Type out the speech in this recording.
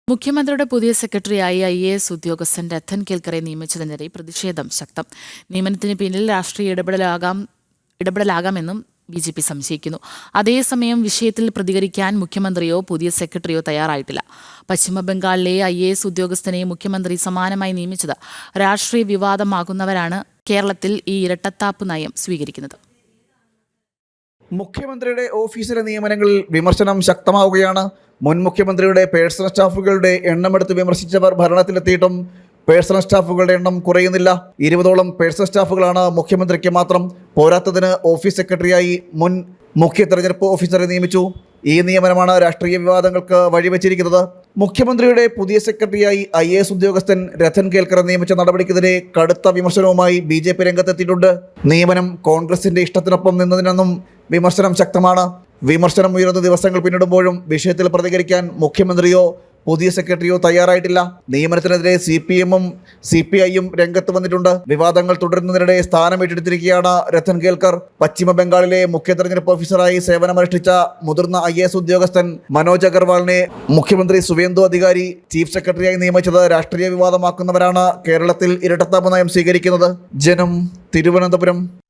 മുഖ്യമന്ത്രിയുടെ പുതിയ സെക്രട്ടറിയായി IAS ഉദ്യോഗസ്ഥൻ രത്തൻ കേൽക്കറെ നിയമിച്ചതിനെതിരെ പ്രതിഷേധം ശക്തം. നിയമനത്തിന് പിന്നിൽ രാഷ്ട്രീയ ഇടപെടലാകാമെന്നും BJP സംശയിക്കുന്നു. അതേസമയം വിഷയത്തിൽ പ്രതികരിക്കാൻ മുഖ്യമന്ത്രിയോ പുതിയ സെക്രട്ടറിയോ തയ്യാറായിട്ടില്ല. പശ്ചിമബംഗാളിലെ IAS ഉദ്യോഗസ്ഥനെ മുഖ്യമന്ത്രി സമാനമായി നിയമിച്ചത് രാഷ്ട്രീയ വിവാദമാകുന്നവരാണ് കേരളത്തിൽ ഈ ഇരട്ടത്താപ്പ് നയം സ്വീകരിക്കുന്നത്. മുഖ്യമന്ത്രിയുടെ ഓഫീസിലെ നിയമനങ്ങളിൽ വിമർശനം ശക്തമാവുകയാണ്. മുൻ മുഖ്യമന്ത്രിയുടെ പേഴ്സണൽ സ്റ്റാഫുകളുടെ എണ്ണമെടുത്ത് വിമർശിച്ചവർ ഭരണത്തിലെത്തിയിട്ടും പേഴ്സണൽ സ്റ്റാഫുകളുടെ എണ്ണം കുറയുന്നില്ല. 20ഓളം പേഴ്സണൽ സ്റ്റാഫുകളാണ് മുഖ്യമന്ത്രിക്ക് മാത്രം. പോരാത്തതിന് ഓഫീസ് സെക്രട്ടറിയായി മുൻ മുഖ്യ തെരഞ്ഞെടുപ്പ് ഓഫീസറെ നിയമിച്ചു. ഈ നിയമനമാണ് രാഷ്ട്രീയ വിവാദങ്ങൾക്ക് വഴിവെച്ചിരിക്കുന്നത്. മുഖ്യമന്ത്രിയുടെ പുതിയ സെക്രട്ടറിയായി IAS ഉദ്യോഗസ്ഥൻ രത്തൻ കേൽക്കറെ നിയമിച്ച നടപടിക്കെതിരെ കടുത്ത വിമർശനവുമായി BJP രംഗത്തെത്തിയിട്ടുണ്ട്. നിയമനം കോൺഗ്രസിന്റെ ഇഷ്ടത്തിനൊപ്പം നിന്നതിനെന്നും വിമർശനം ശക്തമാണ്. വിമർശനം ഉയർന്ന ദിവസങ്ങൾ പിന്നിടുമ്പോഴും വിഷയത്തിൽ പ്രതികരിക്കാൻ മുഖ്യമന്ത്രിയോ പുതിയ സെക്രട്ടറിയോ തയ്യാറായിട്ടില്ല. നിയമനത്തിനെതിരെ CPM-ഉം CPI-യും രംഗത്ത് വന്നിട്ടുണ്ട്. വിവാദങ്ങൾ തുടരുന്നതിനിടെ സ്ഥാനമേറ്റെടുത്തിരിക്കുകയാണ് രത്തൻ കേൽക്കർ. പശ്ചിമ ബംഗാളിലെ മുഖ്യ തെരഞ്ഞെടുപ്പ് ഓഫീസറായി സേവനമനുഷ്ഠിച്ച മുതിർന്ന IAS ഉദ്യോഗസ്ഥൻ മനോജ് അഗർവാളിനെ മുഖ്യമന്ത്രി സുവേന്ദു അധികാരി ചീഫ് സെക്രട്ടറിയായി നിയമിച്ചത് രാഷ്ട്രീയ വിവാദമാക്കുന്നവരാണ് കേരളത്തിൽ ഇരട്ടത്താപ്പ് നയം സ്വീകരിക്കുന്നത്. ജനം, തിരുവനന്തപുരം.